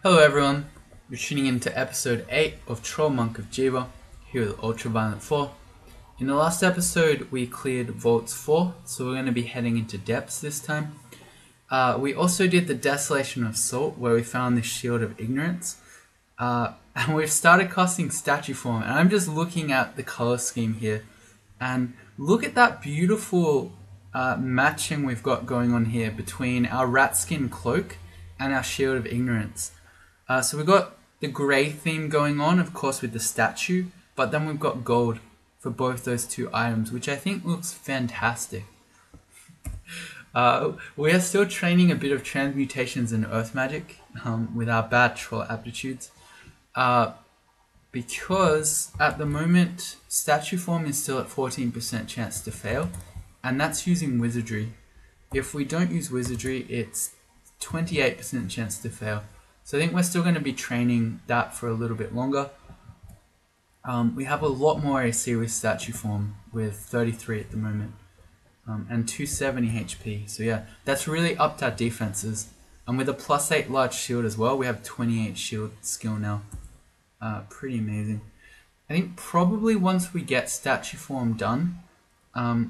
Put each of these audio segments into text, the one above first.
Hello everyone, you're tuning in to episode 8 of Troll Monk of Jiyva, here with Ultraviolent 4. In the last episode we cleared Vaults 4, so we're going to be heading into Depths this time. We also did the Desolation of Salt, where we found the Shield of Ignorance. And we've started casting Statue Form, and I'm just looking at the color scheme here. And look at that beautiful matching we've got going on here between our rat skin cloak and our Shield of Ignorance. So we've got the grey theme going on, of course, with the statue, but then we've got gold for both those two items, which I think looks fantastic. We are still training a bit of transmutations and earth magic with our bad troll aptitudes, because at the moment statue form is still at 14% chance to fail, and that's using wizardry. If we don't use wizardry, it's 28% chance to fail. So I think we're still going to be training that for a little bit longer. We have a lot more AC with statue form, with 33 at the moment, and 270 HP. So yeah, that's really upped our defenses. And with a +8 large shield as well, we have 28 shield skill now. Pretty amazing. I think probably once we get statue form done,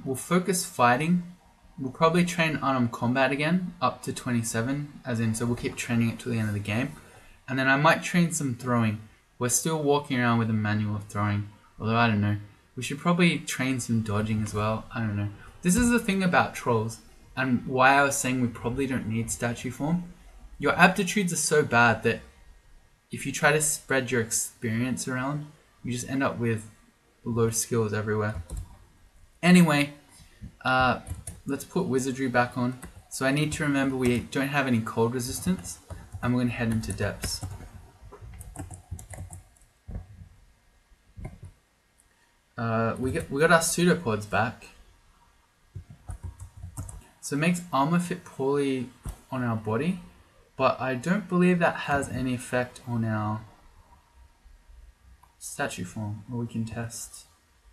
we'll focus fighting. We'll probably train unarmed combat again, up to 27, as in, so we'll keep training it till the end of the game. And then I might train some throwing. We're still walking around with a manual of throwing, although I don't know. We should probably train some dodging as well, I don't know. This is the thing about trolls, and why I was saying we probably don't need statue form. Your aptitudes are so bad that if you try to spread your experience around, you just end up with low skills everywhere. Anyway, let's put wizardry back on. So I need to remember we don't have any cold resistance, and we're going to head into depths. We got our pseudopods back. So it makes armor fit poorly on our body, but I don't believe that has any effect on our statue form, or we can test.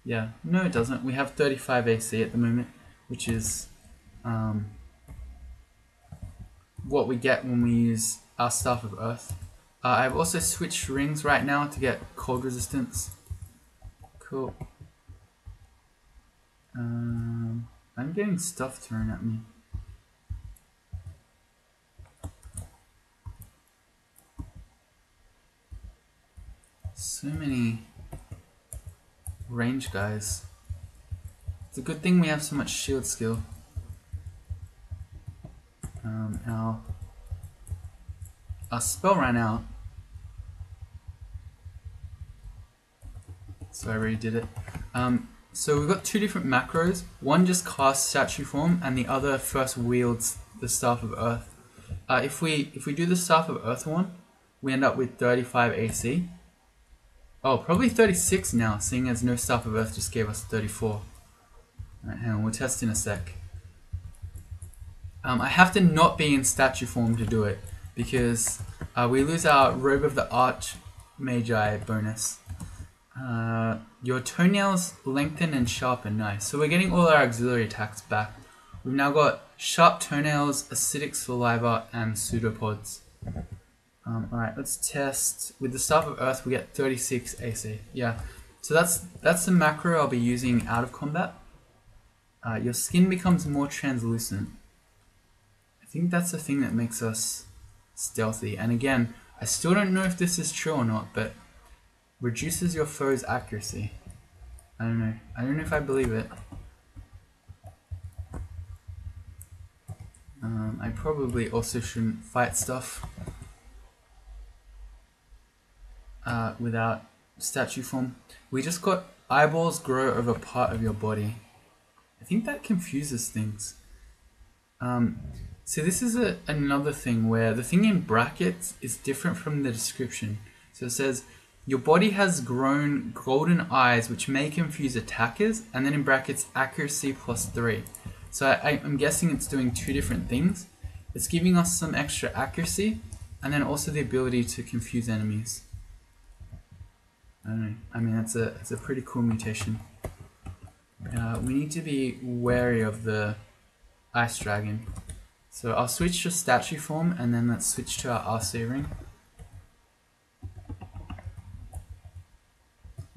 Yeah, no it doesn't. We have 35 AC at the moment, which is what we get when we use our Staff of Earth. I've also switched rings right now to get cold resistance. Cool. I'm getting stuff thrown at me. So many range guys. It's a good thing we have so much shield skill. Our spell ran out, so I already did it. So we've got two different macros. One just casts statue form, and the other first wields the Staff of Earth. If we do the Staff of Earth one, we end up with 35 AC. Oh, probably 36 now, seeing as no Staff of Earth just gave us 34. Alright, hang on, we'll test in a sec. I have to not be in statue form to do it, because we lose our Robe of the Archmagi bonus. Your toenails lengthen and sharpen, nice. So we're getting all our auxiliary attacks back. We've now got sharp toenails, acidic saliva, and pseudopods. Alright, let's test. With the Staff of Earth we get 36 AC. Yeah, so that's the macro I'll be using out of combat. Your skin becomes more translucent. I think that's the thing that makes us stealthy. And again, I still don't know if this is true or not, but reduces your foe's accuracy. I don't know. I don't know if I believe it. I probably also shouldn't fight stuff without statue form. We just got eyeballs grow over part of your body. I think that confuses things. So this is another thing where the thing in brackets is different from the description. So it says, your body has grown golden eyes which may confuse attackers, and then in brackets accuracy +3. So I'm guessing it's doing two different things. It's giving us some extra accuracy, and then also the ability to confuse enemies. I don't know. I mean, it's a pretty cool mutation. We need to be wary of the Ice Dragon. So I'll switch to statue form, and then let's switch to our RC ring.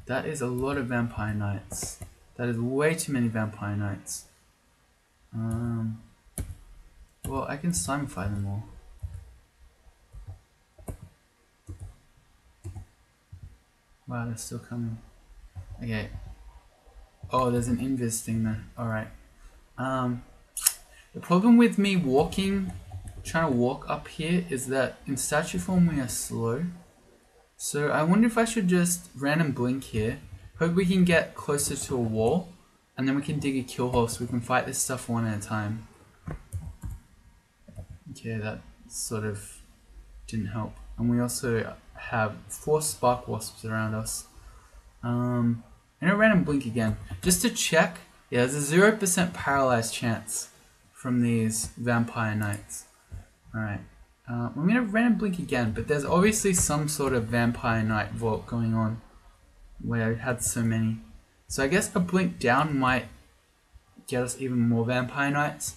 That is a lot of vampire knights. That is way too many vampire knights. Well, I can slimify them all. Wow, they're still coming. Okay. Oh, there's an invis thing there. Alright. The problem with me trying to walk up here is that in statue form we are slow. So I wonder if I should just random blink here. Hope we can get closer to a wall. And then we can dig a kill hole so we can fight this stuff one at a time. Okay, that sort of didn't help. And we also have 4 spark wasps around us. And a random blink again. Just to check, yeah, there's a 0% paralyzed chance from these vampire knights. Alright. I'm going to random blink again, but there's obviously some sort of vampire knight vault going on where I had so many. So I guess a blink down might get us even more vampire knights.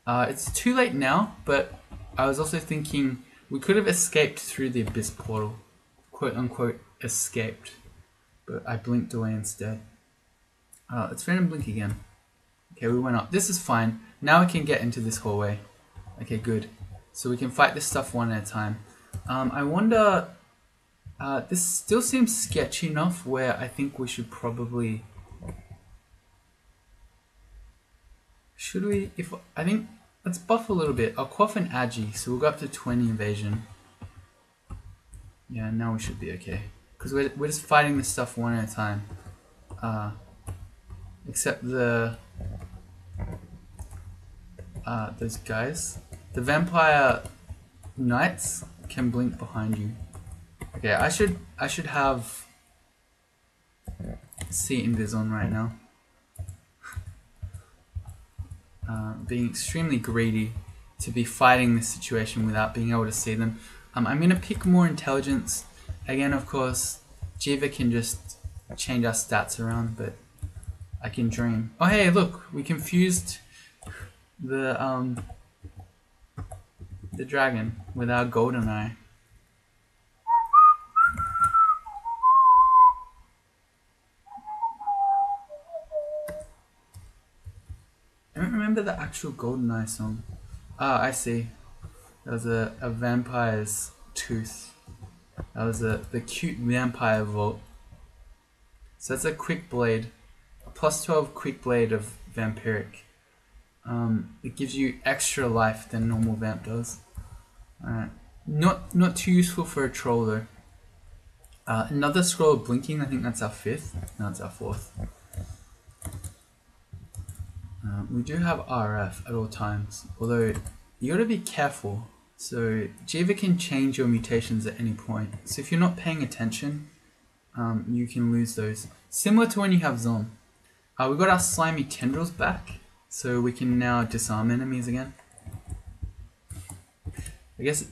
It's too late now, but I was also thinking we could have escaped through the abyss portal. Quote unquote escaped. But I blinked away instead. Let's random blink again. Okay, we went up. This is fine. Now we can get into this hallway. Okay, good. So we can fight this stuff one at a time. I wonder... this still seems sketchy enough where I think we should probably... Should we... I think... Let's buff a little bit. I'll quaff an agi, so we'll go up to 20 evasion. Yeah, now we should be okay. Because we're just fighting this stuff one at a time. Except the... those guys. The vampire knights can blink behind you. Okay, I should have see invis on right now. Being extremely greedy to be fighting this situation without being able to see them. I'm gonna pick more intelligence. Again, of course, Jiyva can just change our stats around, but I can dream. Oh hey, look, we confused the dragon with our golden eye. I don't remember the actual GoldenEye song. Ah, I see. That was a vampire's tooth. That was the cute vampire vault. So that's a quick blade. A plus 12 quick blade of vampiric. It gives you extra life than normal vamp does. Alright. Not too useful for a troll though. Another scroll of blinking, I think that's our 5th. No, it's our 4th. We do have RF at all times, although you gotta be careful. So Jiyva can change your mutations at any point. So if you're not paying attention, you can lose those. Similar to when you have Zom. We got our slimy tendrils back, so we can now disarm enemies again. I guess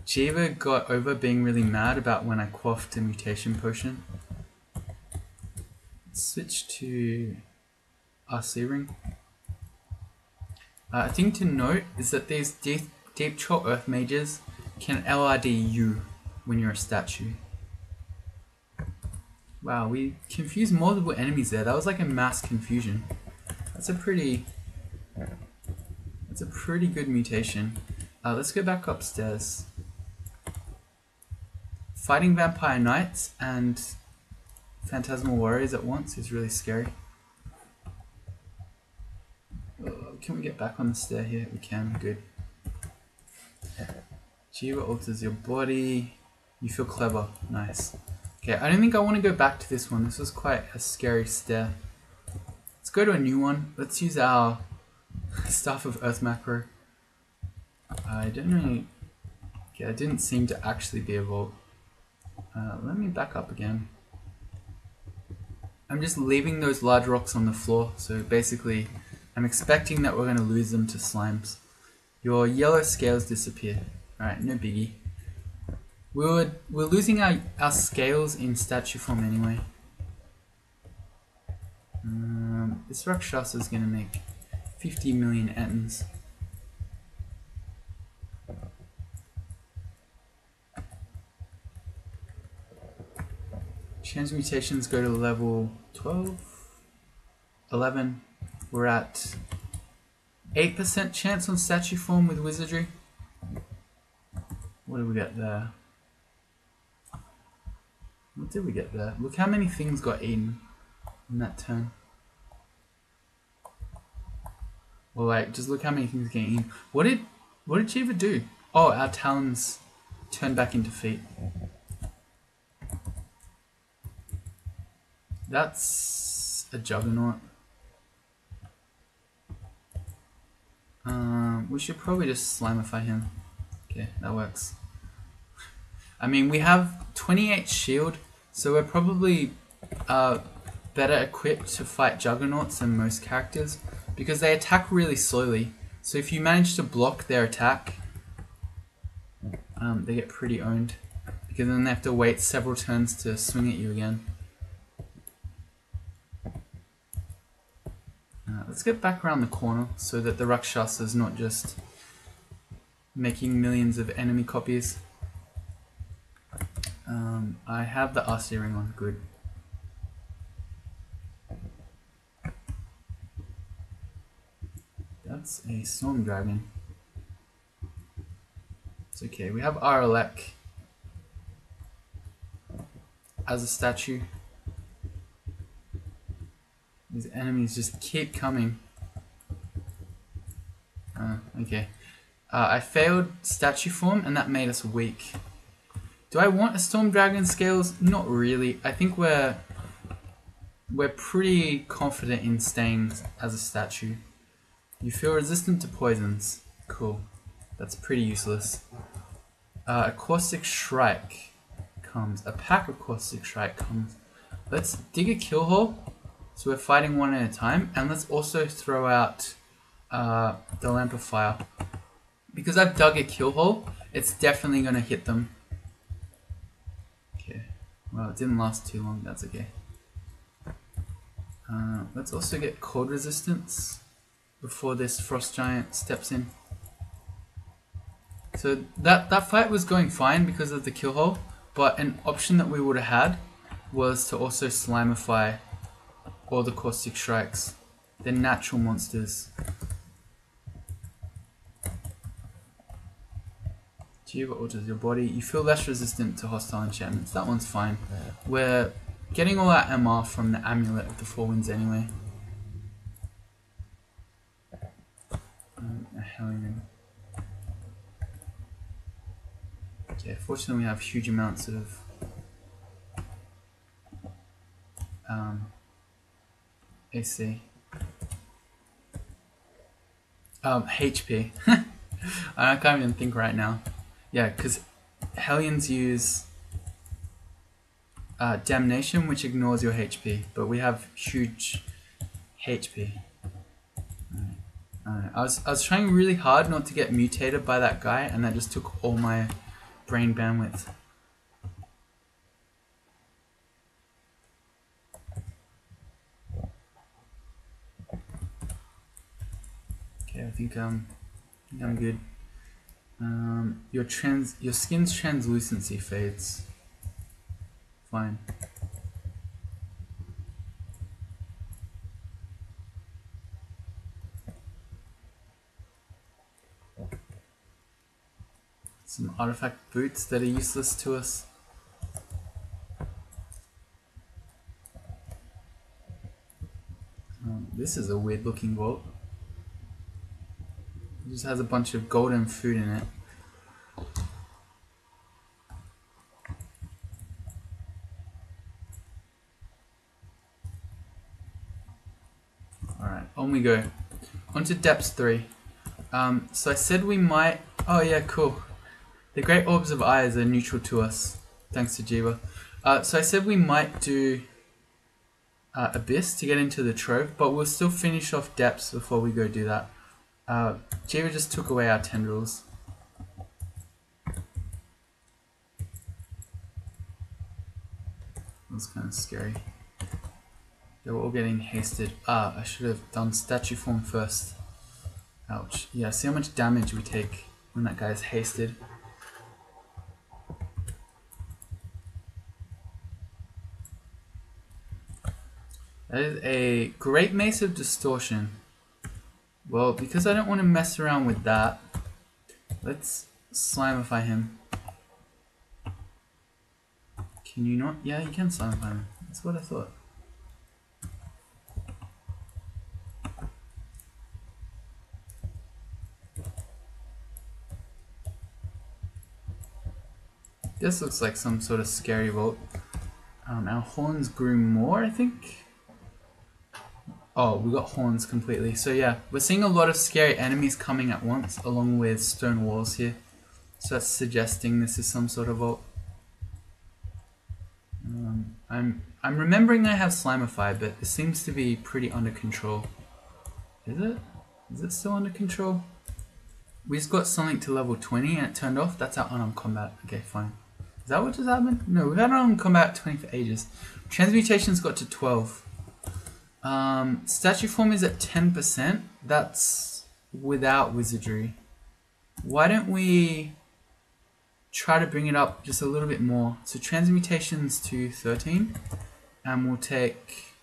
Jiyva got over being really mad about when I quaffed a mutation potion. Let's switch to RC ring. A thing to note is that these deep troll earth mages can LRD you when you're a statue. Wow, we confused multiple enemies there. That was like a mass confusion. That's a pretty good mutation. Let's go back upstairs. Fighting vampire knights and phantasmal warriors at once is really scary. Can we get back on the stair here? We can, good. Jiyva alters your body. You feel clever, nice. Okay, I don't think I want to go back to this one. This was quite a scary stair. Let's go to a new one. Let's use our Staff of Earth macro. I don't know. Okay, it didn't seem to actually be a vault. Let me back up again. I'm just leaving those large rocks on the floor, so basically I'm expecting that we're going to lose them to slimes. Your yellow scales disappear. Alright, no biggie. We're losing our scales in statue form anyway. This Rakshasa is going to make 50 million atoms. Chance mutations go to level 12, 11. We're at 8% chance on statue form with wizardry. What did we get there? What did we get there? Look how many things got eaten in that turn. Well, like, just look how many things get eaten. What did Jiyva do? Oh, our talons turned back into feet. That's a juggernaut. We should probably just slimify him. Okay, that works. I mean, we have 28 shield, so we're probably better equipped to fight juggernauts than most characters because they attack really slowly. So if you manage to block their attack, they get pretty owned because then they have to wait several turns to swing at you again. Let's get back around the corner so that the Rakshasa is not just making millions of enemy copies. I have the RC ring on, good. That's a storm dragon. It's okay, we have Aralek as a statue. These enemies just keep coming. Okay. I failed statue form and that made us weak. Do I want a Storm Dragon scales? Not really. I think we're pretty confident in staying as a statue. You feel resistant to poisons. Cool. That's pretty useless. A Caustic Shrike comes. A pack of Caustic Shrike comes. Let's dig a kill hole. So we're fighting one at a time. And let's also throw out the Lamp of Fire. Because I've dug a kill hole, it's definitely going to hit them. Okay. Well, it didn't last too long. That's okay. Let's also get cold resistance before this Frost Giant steps in. So that fight was going fine because of the kill hole, but an option that we would have had was to also slimify all the Caustic Shrikes. They're natural monsters. Jiyva alters your body. You feel less resistant to hostile enchantments. That one's fine. We're getting all our MR from the Amulet of the Four Winds anyway. A Hellion. Okay, fortunately we have huge amounts of AC. HP. I can't even think right now. Yeah, because Hellions use Damnation, which ignores your HP, but we have huge HP. I was trying really hard not to get mutated by that guy, and that just took all my brain bandwidth. Okay, I think I'm good. Your skin's translucency fades. Fine. Some artifact boots that are useless to us. This is a weird looking vault. It just has a bunch of golden food in it. Alright, on we go. On to Depths 3. So I said we might... Oh yeah, cool. The Great Orbs of Eyes are neutral to us, thanks to Jiyva. So I said we might do Abyss to get into the Trove, but we'll still finish off Depths before we go do that. Jiyva just took away our tendrils. That's kind of scary. They were all getting hasted. I should have done statue form first. Ouch. Yeah, see how much damage we take when that guy's hasted. That is a great mace of distortion. Well, because I don't want to mess around with that, let's slimify him. Can you not? Yeah, you can slimify him. That's what I thought. This looks like some sort of scary vault. Our horns grew more, I think. Oh, we got horns completely. So yeah, we're seeing a lot of scary enemies coming at once, along with stone walls here. So that's suggesting this is some sort of vault. I'm remembering I have Slimify, but it seems to be pretty under control. Is it? Is it still under control? We just got something to level 20 and it turned off. That's our unarmed combat. Okay, fine. Is that what just happened? No, we've had unarmed combat 20 for ages. Transmutation's got to 12. Statue form is at 10%. That's without wizardry. Why don't we try to bring it up just a little bit more? So transmutation's to 13, and we'll take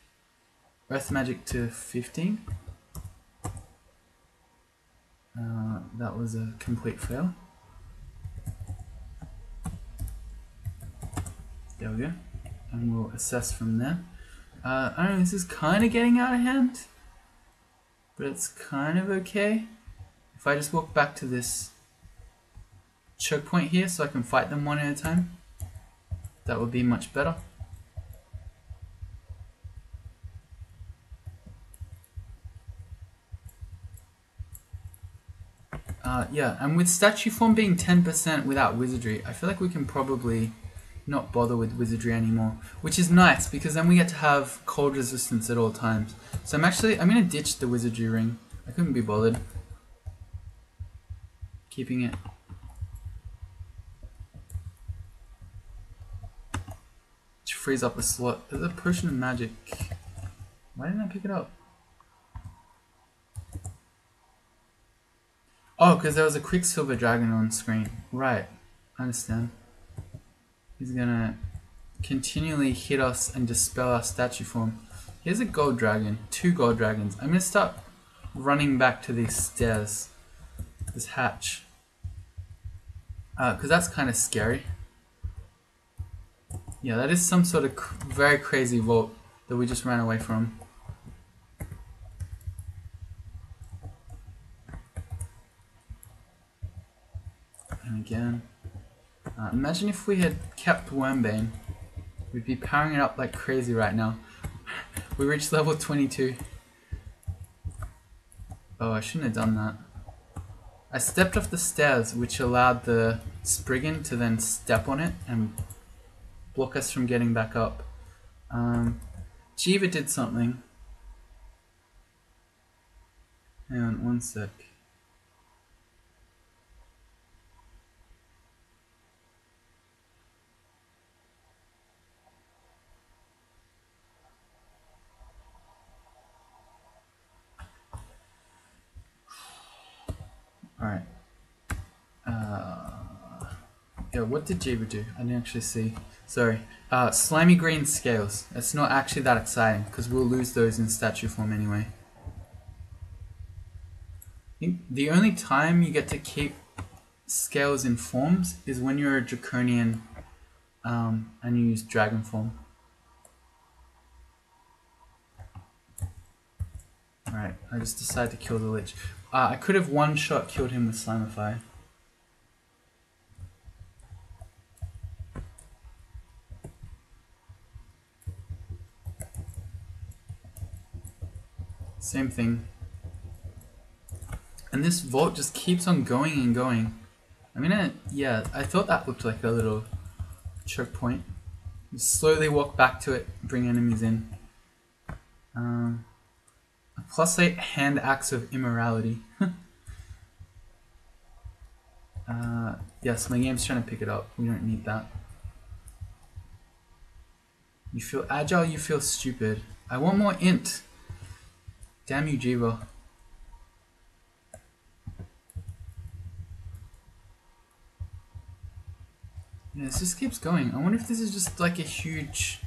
earth magic to 15. That was a complete fail. There we go. And we'll assess from there. I don't know, this is kind of getting out of hand, but it's kind of okay. If I just walk back to this choke point here so I can fight them one at a time, that would be much better. Yeah, and with statue form being 10% without wizardry, I feel like we can probably not bother with wizardry anymore, which is nice because then we get to have cold resistance at all times. So I'm gonna ditch the wizardry ring. I couldn't be bothered keeping it. To freeze up a slot. There's a potion of magic. Why didn't I pick it up? Oh, because there was a Quicksilver dragon on screen. Right, I understand. He's gonna continually hit us and dispel our statue form. Here's a gold dragon, 2 gold dragons. I'm gonna start running back to these stairs, this hatch, because that's kind of scary. Yeah, that is some sort of very crazy vault that we just ran away from. And again, imagine if we had kept Wormbane. We'd be powering it up like crazy right now. We reached level 22. Oh, I shouldn't have done that. I stepped off the stairs, which allowed the Spriggan to then step on it and block us from getting back up. Jiyva did something. Hang on, one sec. Alright. Yeah, what did Jiyva do? I didn't actually see. Sorry. Slimy green scales. It's not actually that exciting, because we'll lose those in statue form anyway. I think the only time you get to keep scales in forms is when you're a draconian and you use dragon form. Alright, I just decided to kill the lich. I could have one-shot killed him with Slimify. Same thing. And this vault just keeps on going and going. Yeah, I thought that looked like a little choke point. You slowly walk back to it, bring enemies in. A +8 hand axe of immorality. Yes, my game's trying to pick it up. We don't need that. You feel agile, you feel stupid. I want more int. Damn you, Jiyva. Yeah, this just keeps going. I wonder if this is just like a huge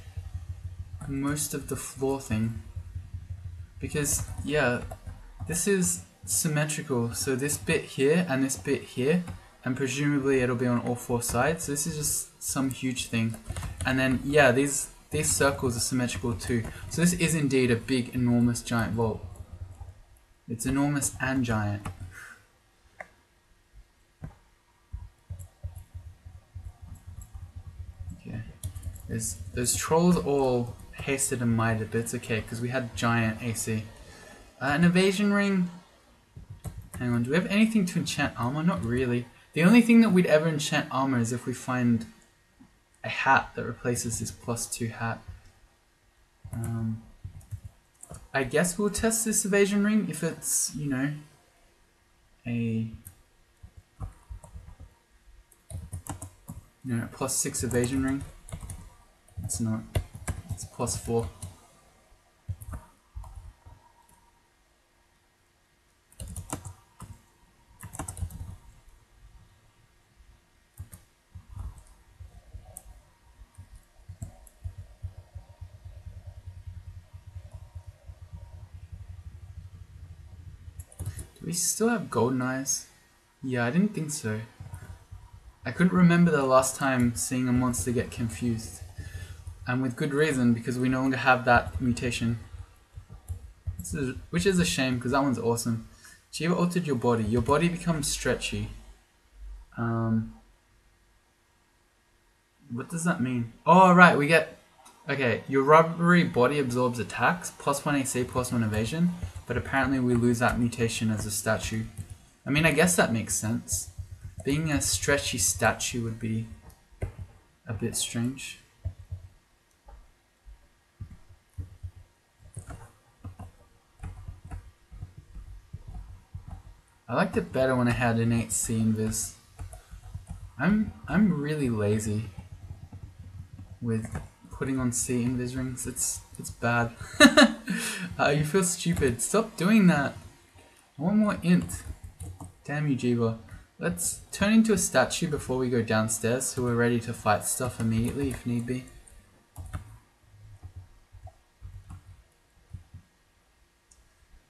most of the floor thing. because yeah, this is symmetrical, so this bit here and this bit here, and presumably it'll be on all four sides, so this is just some huge thing. And then yeah, these circles are symmetrical too, so this is indeed a big, enormous, giant vault. It's enormous and giant. Okay, those trolls all hasted and mited, but it's okay because we had giant AC. An evasion ring. Hang on, do we have anything to enchant armor? Not really. The only thing that we'd ever enchant armor is if we find a hat that replaces this +2 hat. I guess we'll test this evasion ring if it's, you know, a +6 evasion ring. It's not. It's +4. Do we still have golden eyes? Yeah, I didn't think so. I couldn't remember the last time seeing a monster get confused. And with good reason, because we no longer have that mutation. Which is a shame, because that one's awesome. Jiyva altered your body. Your body becomes stretchy. What does that mean? Oh, right, we get... Okay, your rubbery body absorbs attacks, +1 AC, +1 evasion, but apparently we lose that mutation as a statue. I mean, I guess that makes sense. Being a stretchy statue would be a bit strange. I liked it better when I had innate C invis. I'm really lazy with putting on C invis rings. It's bad. You feel stupid. Stop doing that. I want more int. Damn you, Jiyva. Let's turn into a statue before we go downstairs so we're ready to fight stuff immediately if need be.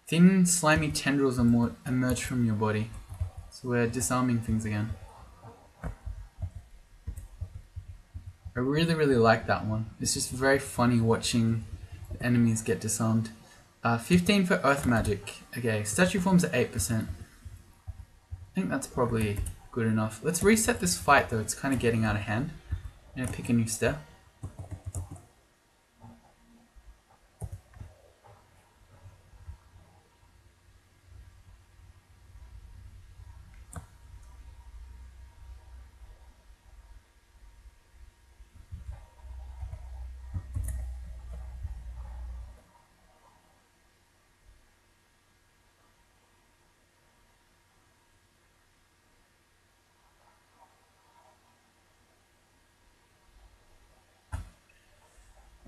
Thin, slimy tendrils emerge from your body. So we're disarming things again. I really, really like that one. It's just very funny watching the enemies get disarmed. 15 for earth magic. Okay, statue forms at 8%. I think that's probably good enough. Let's reset this fight though, it's kind of getting out of hand. I'm gonna pick a new step.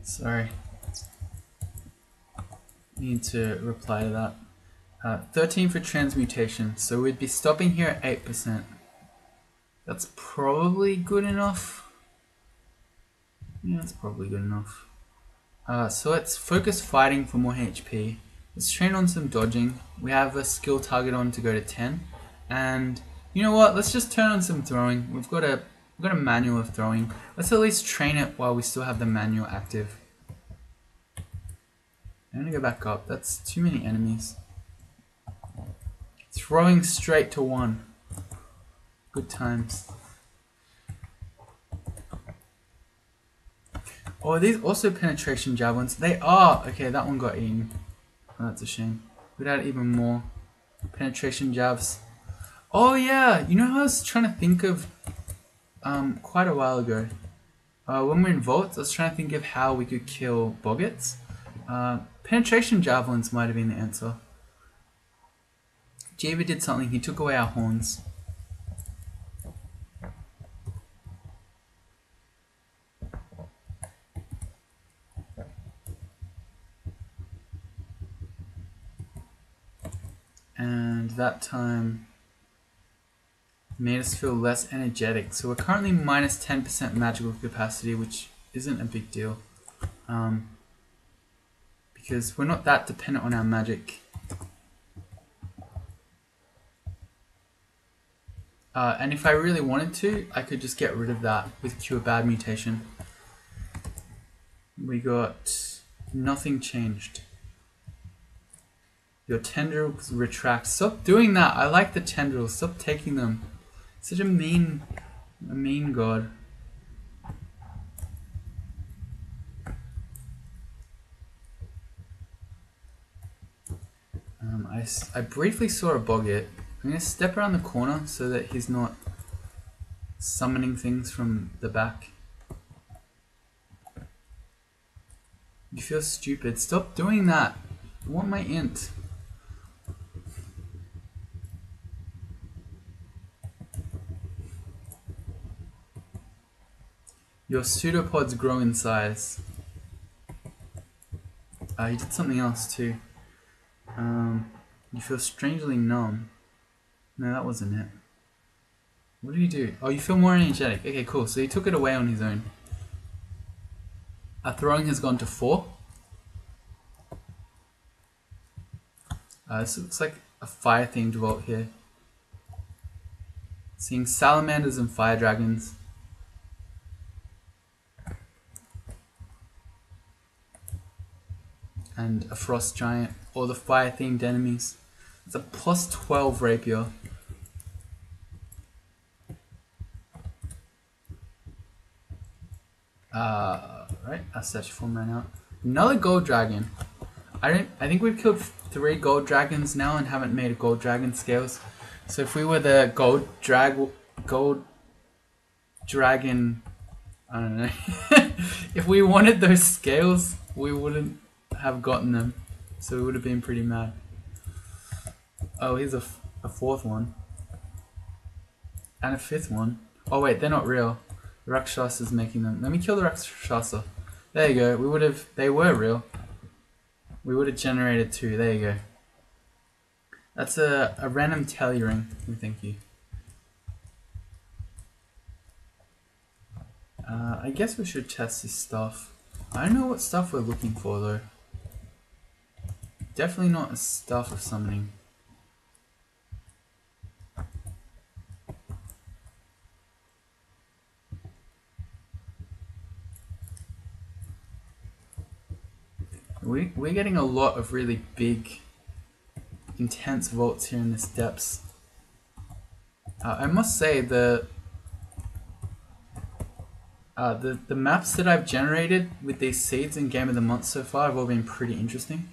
Sorry. Need to reply to that. 13 for transmutation, so we'd be stopping here at 8%. That's probably good enough. Yeah, that's probably good enough. So let's focus fighting for more HP. Let's train on some dodging. We have a skill target on to go to 10. And you know what? Let's just turn on some throwing. We've got a manual of throwing. Let's at least train it while we still have the manual active. I'm gonna go back up. That's too many enemies. Throwing straight to 1. Good times. Oh, are these also penetration javelins? They are! Okay, that one got eaten. Oh, that's a shame. We'd add even more penetration jabs. Oh yeah! You know how I was trying to think of quite a while ago? When we were in Vaults, I was trying to think of how we could kill Boggets. Penetration javelins might have been the answer. Jiyva did something, he took away our horns. And that time made us feel less energetic. So we're currently minus 10% magical capacity, which isn't a big deal. because we're not that dependent on our magic. And if I really wanted to, I could just get rid of that with Cure Bad Mutation. We got nothing changed. Your tendrils retract. Stop doing that. I like the tendrils. Stop taking them. Such a mean god. I briefly saw a Boggett. I'm going to step around the corner so that he's not summoning things from the back. You feel stupid. Stop doing that. I want my int. Your pseudopods grow in size. You did something else too. You feel strangely numb. No, that wasn't it. What did you do? Oh, you feel more energetic. Okay, cool. So he took it away on his own. Our throwing has gone to 4. This looks like a fire themed vault here. Seeing salamanders and fire dragons. And a frost giant. All the fire themed enemies. It's a plus 12 rapier. Right, our statue form ran out. Another gold dragon. I think we've killed 3 gold dragons now and haven't made a gold dragon scales. So if we were the gold dragon, I don't know. If we wanted those scales, we wouldn't have gotten them. So we would have been pretty mad. Oh, here's a 4th one. And a 5th one. Oh wait, they're not real. The Rakshasa's making them. Let me kill the Rakshasa. There you go. They were real. We would have generated 2. There you go. That's a random tally ring. Thank you. I guess we should test this stuff. I don't know what stuff we're looking for though. Definitely not a stuff of summoning. We're getting a lot of really big, intense vaults here in this depths. I must say the maps that I've generated with these seeds in Game of the Month so far have all been pretty interesting.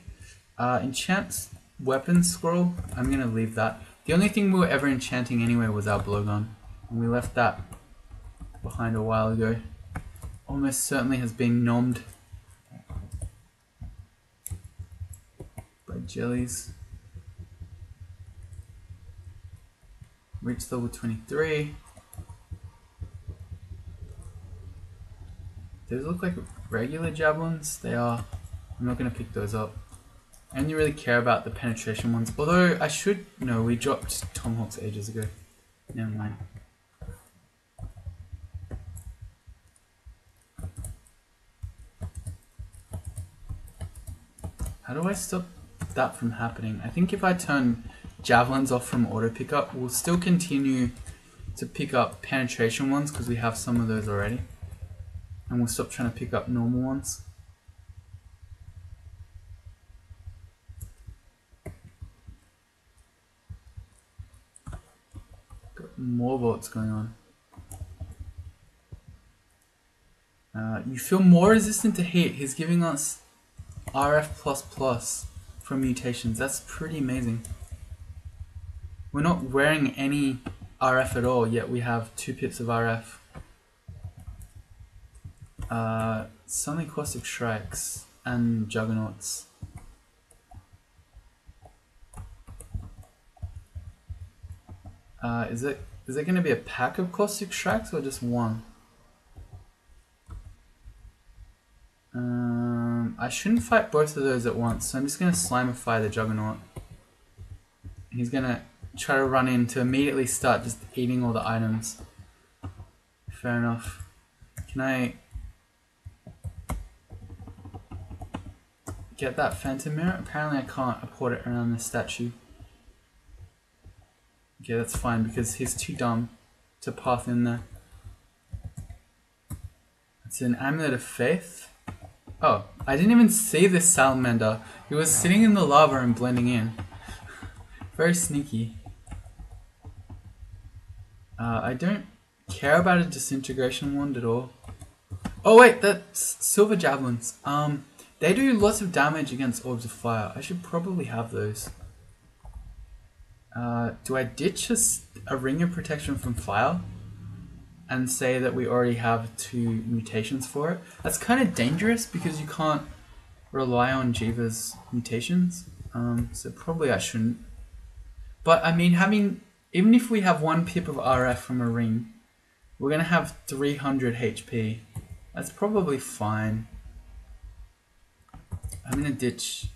Enchant weapon scroll, I'm gonna leave that. The only thing we were ever enchanting anyway was our blowgun, and we left that behind a while ago. Almost certainly has been nommed by jellies. Reached level 23. Those look like regular javelins. They are. I'm not going to pick those up. I only really care about the penetration ones. Although I should... No, we dropped tomahawks ages ago. Never mind. How do I stop that from happening? I think if I turn javelins off from auto pickup, we'll still continue to pick up penetration ones because we have some of those already. And we'll stop trying to pick up normal ones. Got more vaults going on. You feel more resistant to heat. He's giving us RF++ from mutations. That's pretty amazing. We're not wearing any RF at all, yet we have 2 pips of RF. Something caustic strikes and juggernauts. Is it going to be a pack of caustic strikes or just one? I shouldn't fight both of those at once, so I'm just going to Slimify the Juggernaut. He's going to try to run in to immediately start just eating all the items. Fair get that phantom mirror. Apparently I can't port it around the statue. Okay, that's fine because he's too dumb to path in there. It's an amulet of faith. Oh, I didn't even see this salamander. He was sitting in the lava and blending in. Very sneaky. I don't care about a disintegration wand at all. Oh wait, that's silver javelins. They do lots of damage against orbs of fire. I should probably have those. Do I ditch a ring of protection from fire and say that we already have 2 mutations for it? That's kind of dangerous because you can't rely on Jiyva's mutations. So probably I shouldn't. But I mean, even if we have 1 pip of RF from a ring, we're gonna have 300 HP. That's probably fine. I'm gonna ditch.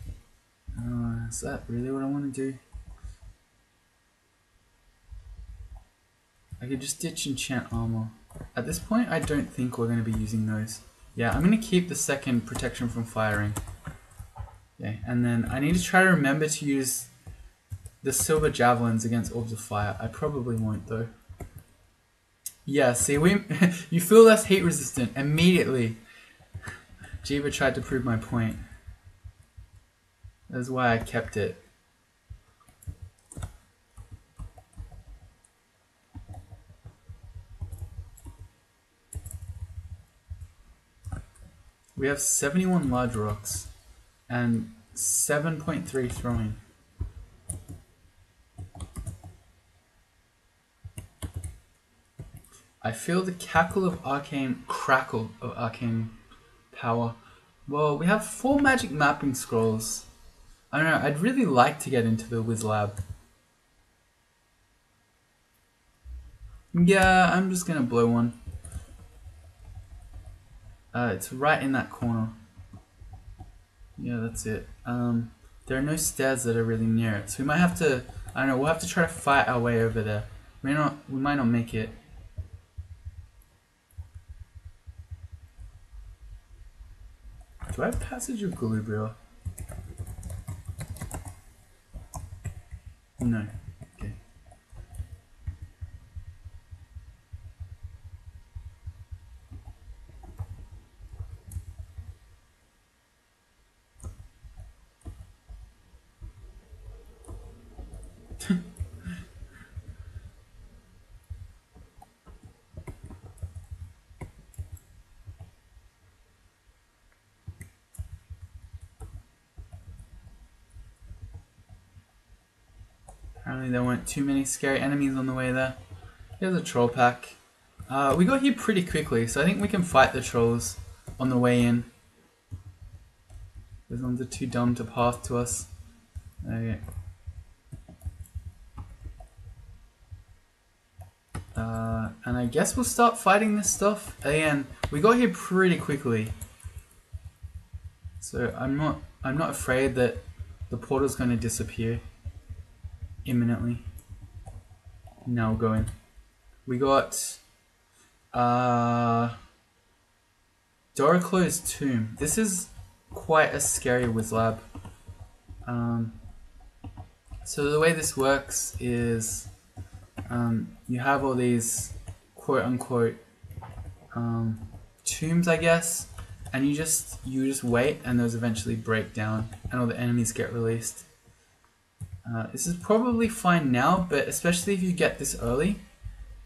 Is that really what I want to do? I could just ditch enchant armor. At this point, I don't think we're going to be using those. Yeah, I'm going to keep the 2nd protection from firing. Okay, and then I need to try to remember to use the silver javelins against orbs of fire. I probably won't though. Yeah, see, you feel less heat resistant immediately. Jiyva tried to prove my point. That's why I kept it. We have 71 large rocks and 7.3 throwing. I feel the crackle of arcane power. Well, we have 4 magic mapping scrolls. I don't know, I'd really like to get into the Wiz Lab. Yeah, I'm just gonna blow one. It's right in that corner. Yeah, that's it. There are no stairs that are really near it, so we might have to, I don't know, we'll have to try to fight our way over there. We might not make it. Do I have Passage of Galubriel? No. Okay. Apparently there weren't too many scary enemies on the way there. Here's a troll pack. We got here pretty quickly, so I think we can fight the trolls on the way in. Those ones are too dumb to pass to us. Okay. And I guess we'll start fighting this stuff. Again, we got here pretty quickly. So I'm not afraid that the portal's going to disappear imminently. Now we'll go in. We got Doriclo's tomb. This is quite a scary Wizlab. So the way this works is you have all these quote unquote tombs, I guess, and you just wait, and those eventually break down and all the enemies get released. This is probably fine now, but especially if you get this early,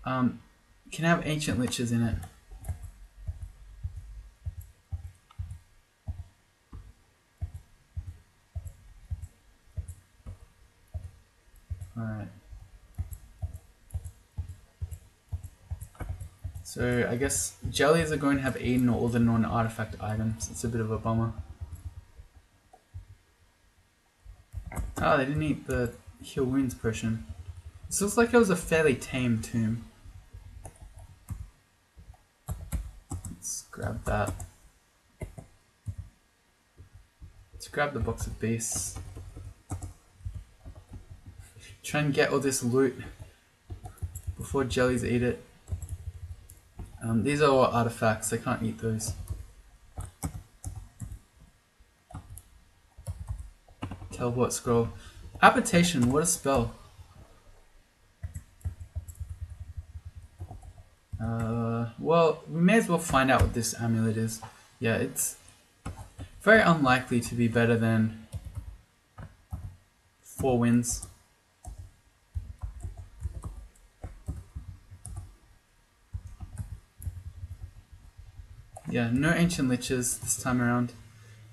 you can have ancient liches in it. Alright. So I guess jellies are going to have eaten all the non-artifact items. It's a bit of a bummer. Oh, they didn't eat the heal wounds potion. This looks like it was a fairly tame tomb. Let's grab that. Let's grab the box of beasts. Try and get all this loot before jellies eat it. These are all artifacts, I can't eat those. Teleport scroll. Application, what a spell. Well, we may as well find out what this amulet is. Yeah, it's very unlikely to be better than 4 wins. Yeah, no ancient liches this time around.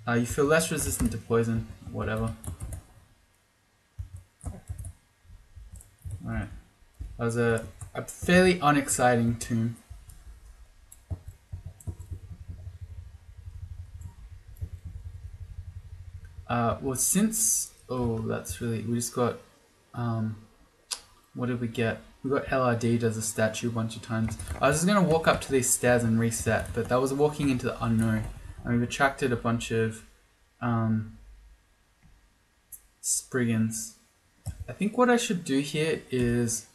You feel less resistant to poison, whatever. Alright. That was a fairly unexciting tomb. Well, since... Oh, that's really... We just got... what did we get? We got LRD does a statue a bunch of times. I was just going to walk up to these stairs and reset, but that was walking into the unknown. And we've attracted a bunch of Spriggans. I think what I should do here is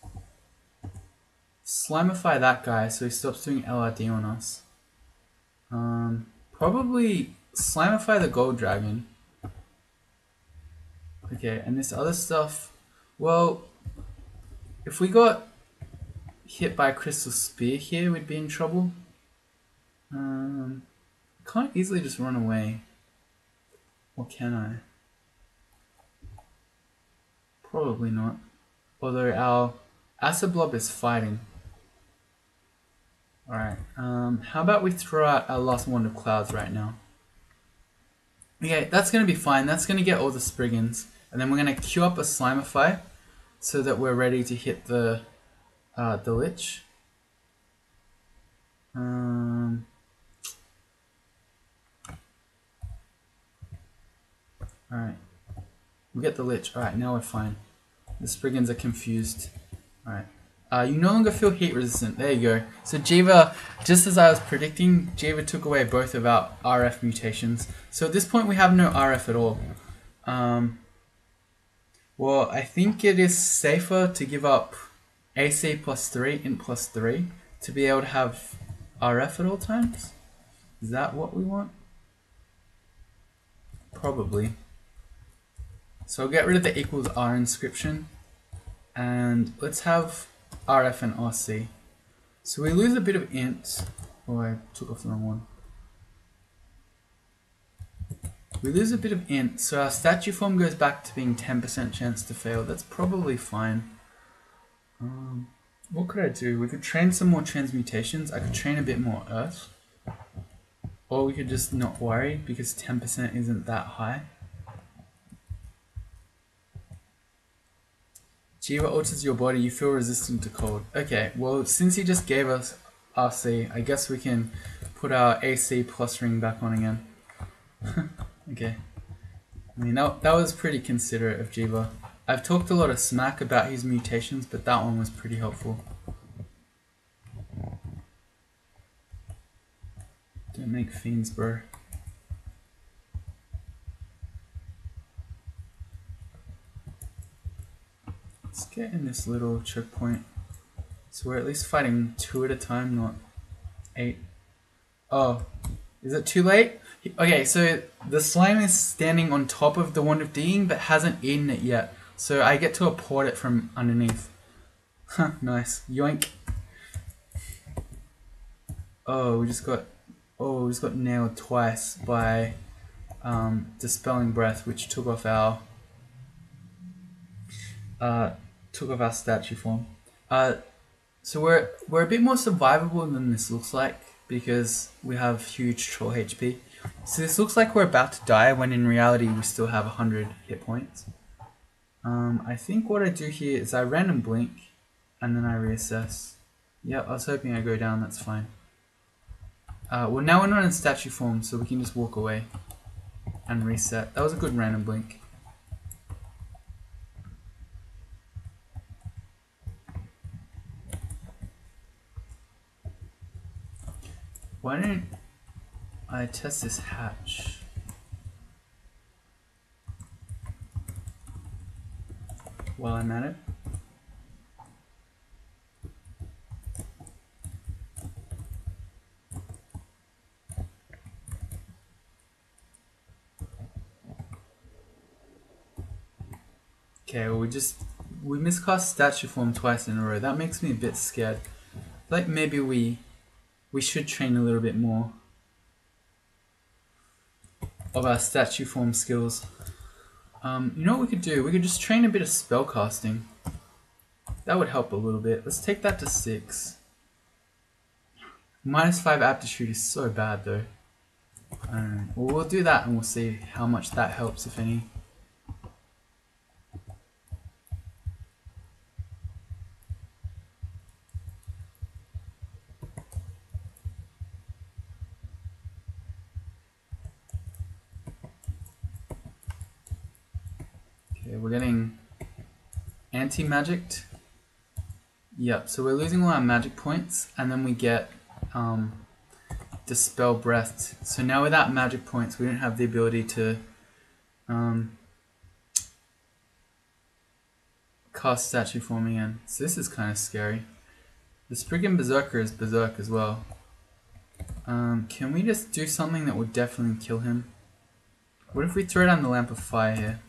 Slimify that guy so he stops doing LRD on us. Probably Slimify the gold dragon. Okay, and this other stuff, well, if we got hit by a crystal spear here, we'd be in trouble. Can't easily just run away. Or can I? Probably not. Although our acid blob is fighting. Alright, how about we throw out our last wand of clouds right now? Okay, that's going to be fine. That's going to get all the Spriggans. And then we're going to queue up a Slimify so that we're ready to hit the Lich. Alright. We get the Lich. Alright, now we're fine. The Spriggans are confused. Alright. You no longer feel heat resistant. There you go. So Jiyva, just as I was predicting, Jiyva took away both of our RF mutations. So at this point we have no RF at all. Well, I think it is safer to give up AC +3, Int +3 to be able to have RF at all times. Is that what we want? Probably. So I'll get rid of the equals R inscription. And let's have RF and RC. So we lose a bit of int. Oh, I took off the wrong one. We lose a bit of int, so our statue form goes back to being 10% chance to fail. That's probably fine. What could I do? We could train some more transmutations. I could train a bit more earth. Or we could just not worry because 10% isn't that high. Jiyva alters your body, you feel resistant to cold. Okay, well, since he just gave us RC, I guess we can put our AC plus ring back on again. Okay. I mean, that was pretty considerate of Jiyva. I've talked a lot of smack about his mutations, but that one was pretty helpful. Don't make fiends, bro. Let's get in this little choke point. So we're at least fighting 2 at a time, not 8. Oh, is it too late? Okay, so the slime is standing on top of the Wand of Deing, but hasn't eaten it yet. So I get to apport it from underneath. Huh, nice. Yoink. Oh, we just got nailed twice by Dispelling Breath, which took off our statue form. So we're a bit more survivable than this looks like because we have huge troll HP. So this looks like we're about to die when in reality we still have 100 hit points. I think what I do here is I random blink and then I reassess. Yep, I was hoping I go down, that's fine. Well, now we're not in statue form, so we can just walk away and reset. That was a good random blink. Why don't I test this hatch? While I'm at it. Okay, well we miscast statue form twice in a row. That makes me a bit scared. Like maybe we should train a little bit more of our statue form skills. You know what we could do? We could just train a bit of spell casting. That would help a little bit. Let's take that to 6. -5 aptitude is so bad though. I don't know. Well, we'll do that and we'll see how much that helps, if any. Okay, we're getting anti-magicked. Yep, so we're losing all our magic points, and then we get Dispel Breath. So now without magic points, we don't have the ability to cast statue form again. So this is kind of scary. The Spriggan Berserker is Berserk as well. Can we just do something that would definitely kill him? What if we throw down the Lamp of Fire here?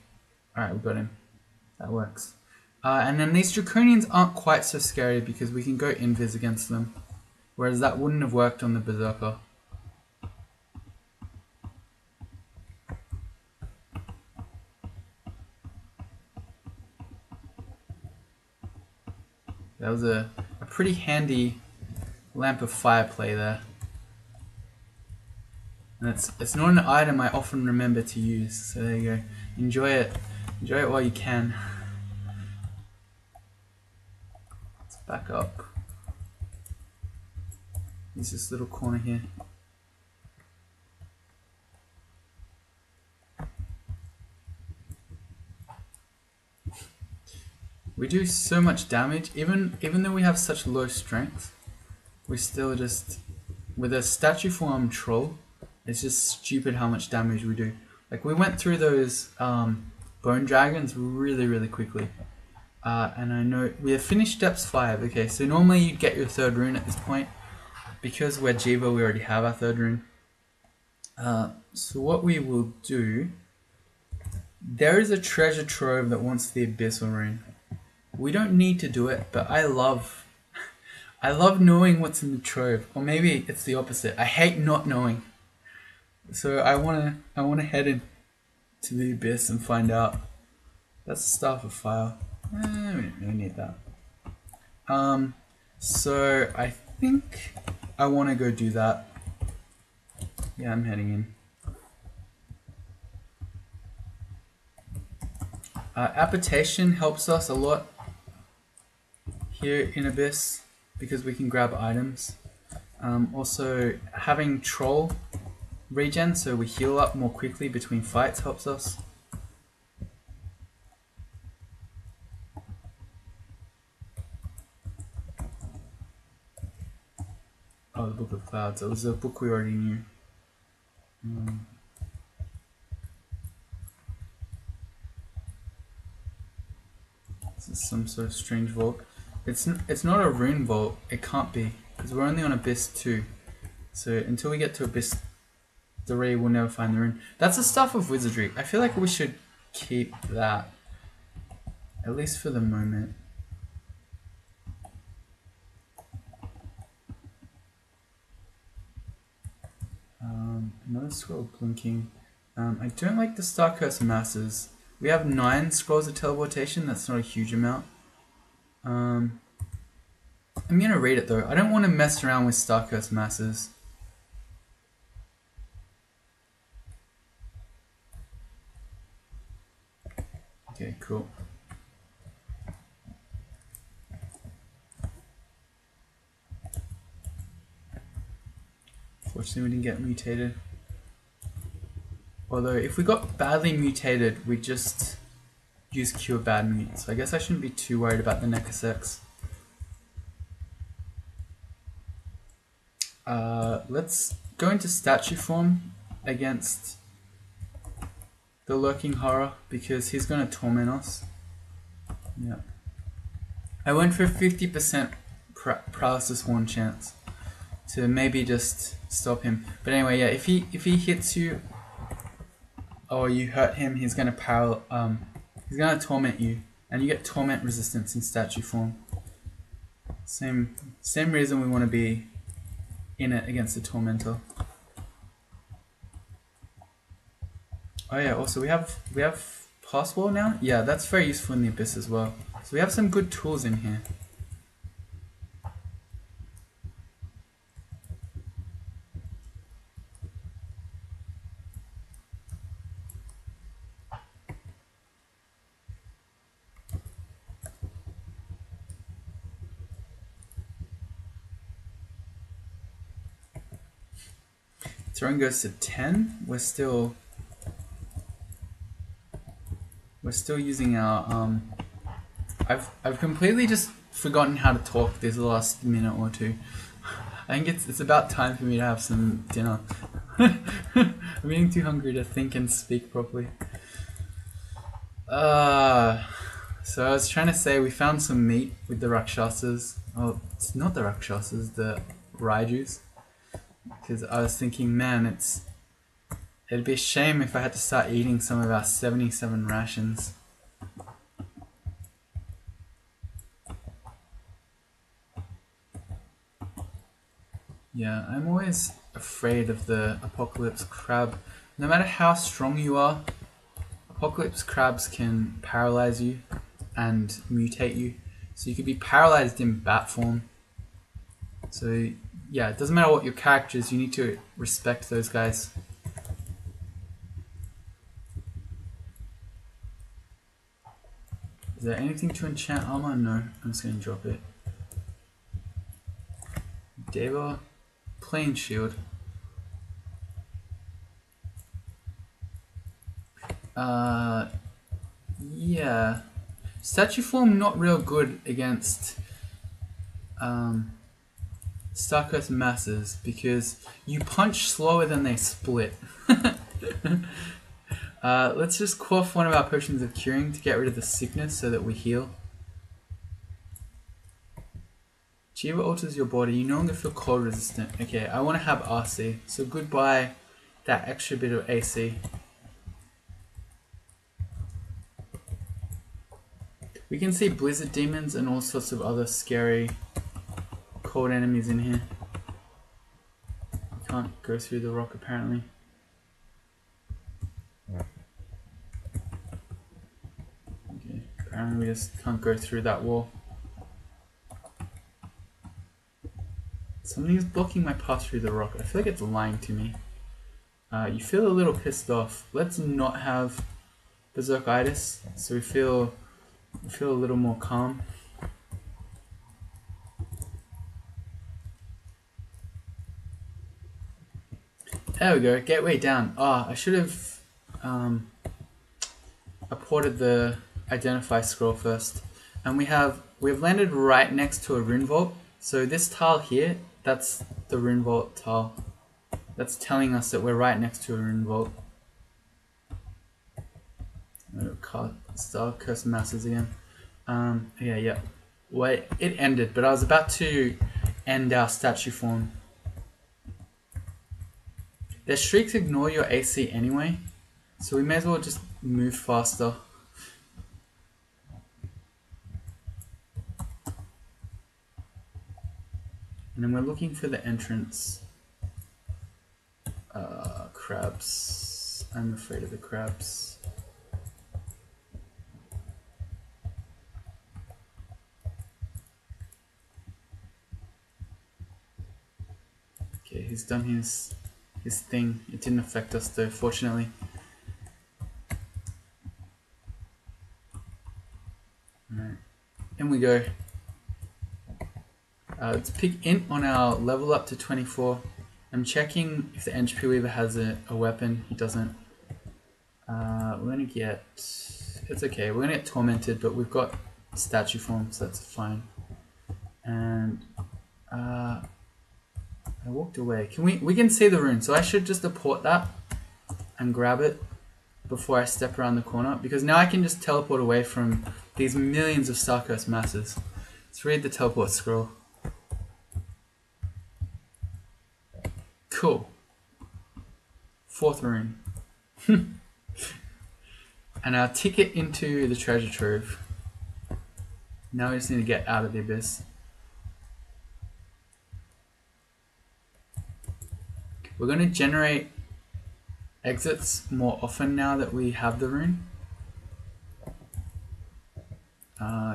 Alright, we got him. That works. And then these Draconians aren't quite so scary because we can go invis against them. Whereas that wouldn't have worked on the Berserker. That was a pretty handy Lamp of Fire play there. And it's not an item I often remember to use, so there you go. Enjoy it. Enjoy it while you can. Let's back up. There's this little corner here. We do so much damage, even though we have such low strength, we still just, with a statue form troll, it's just stupid how much damage we do. Like we went through those bone dragons really quickly. And I know we have finished depths 5. Okay, so normally you'd get your 3rd rune at this point. Because we're Jiyva, we already have our 3rd rune. So what we will do, there is a treasure trove that wants the abyssal rune. We don't need to do it, but I love knowing what's in the trove. Or maybe it's the opposite. I hate not knowing. So I wanna head into the abyss and find out. That's the Staff of Fire. We don't really need that. So I think I wanna go do that. Yeah, I'm heading in. Apportation helps us a lot here in Abyss because we can grab items. Also having Troll regen, so we heal up more quickly between fights, helps us. Oh, the Book of Clouds. It was a book we already knew. This is some sort of strange vault. It's not a rune vault. It can't be because we're only on Abyss 2. So until we get to Abyss 3, we'll never find the rune. That's the Stuff of Wizardry. I feel like we should keep that, at least for the moment. Another scroll blinking. I don't like the Star Curse masses. We have 9 scrolls of teleportation. That's not a huge amount. I'm gonna read it though. I don't want to mess around with Star Curse masses. Okay, cool. Fortunately, we didn't get mutated. Although, if we got badly mutated, we just use Cure Bad Mute. So I guess I shouldn't be too worried about the Necasex. Let's go into statue form against the Lurking Horror because he's going to torment us. Yeah. I went for 50% paralysis 1 chance to maybe just stop him. But anyway, yeah, if he hits you or you hurt him, he's gonna torment you. And you get torment resistance in statue form. Same reason we want to be in it against the tormentor. Oh yeah, also we have passwall now? Yeah, that's very useful in the Abyss as well. So we have some good tools in here. Throwing goes to 10. We're still using our I've completely just forgotten how to talk this last minute or two. I think it's about time for me to have some dinner. I'm getting too hungry to think and speak properly. So I was trying to say we found some meat with the Rakshasas. Oh, it's not the Rakshasas, the Raijus. Because I was thinking, man, it'd be a shame if I had to start eating some of our 77 rations. Yeah, I'm always afraid of the Apocalypse Crab. No matter how strong you are, Apocalypse Crabs can paralyze you and mutate you. So you could be paralyzed in bat form. So yeah, it doesn't matter what your character is, you need to respect those guys. Is there anything to enchant armor? No, I'm just going to drop it. Deva, plain shield. Yeah. Statue form not real good against Starcursed masses because you punch slower than they split. Let's just quaff one of our potions of curing to get rid of the sickness so that we heal. Jiyva alters your body. You no longer feel cold resistant. Okay, I want to have RC. So goodbye that extra bit of AC. We can see blizzard demons and all sorts of other scary cold enemies in here. You can't go through the rock apparently. Okay, apparently we just can't go through that wall. Something is blocking my path through the rock. I feel like it's lying to me. You feel a little pissed off. Let's not have berserkitis, so we feel a little more calm. There we go, gateway down. I should have apported the identify scroll first. And we've landed right next to a rune vault. So this tile here, that's the rune vault tile. That's telling us that we're right next to a rune vault. Starcursed masses again. Yeah. Wait, it ended, but I was about to end our statue form. Their streaks ignore your AC anyway, so we may as well just move faster. And then we're looking for the entrance. Crabs. I'm afraid of the crabs. Okay, he's done his thing. It didn't affect us though, fortunately. Alright, in we go. Let's pick int on our level up to 24. I'm checking if the Entropy Weaver has a weapon. He doesn't. We're gonna get... It's okay, we're gonna get tormented, but we've got statue form, so that's fine. And I walked away. We can see the rune, so I should just apport that and grab it before I step around the corner, because now I can just teleport away from these millions of Starcursed masses. Let's read the teleport scroll. Cool. 4th rune. And our ticket into the treasure trove. Now we just need to get out of the abyss. We're going to generate exits more often now that we have the rune.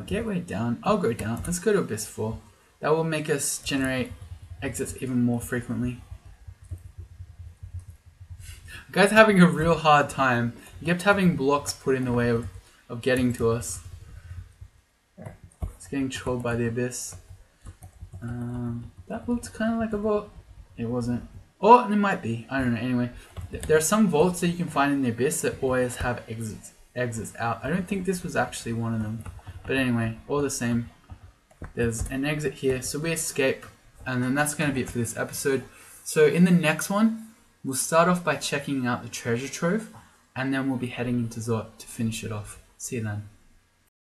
Gateway down. I'll go down. Let's go to Abyss 4. That will make us generate exits even more frequently. You guys are having a real hard time. You kept having blocks put in the way of getting to us. It's getting trolled by the Abyss. That looked kind of like a vault. It wasn't. Oh, it might be. I don't know. Anyway, there are some vaults that you can find in the Abyss that always have exits out. I don't think this was actually one of them. But anyway, all the same, there's an exit here. So we escape. And then that's going to be it for this episode. So in the next one, we'll start off by checking out the treasure trove. And then we'll be heading into Zot to finish it off. See you then.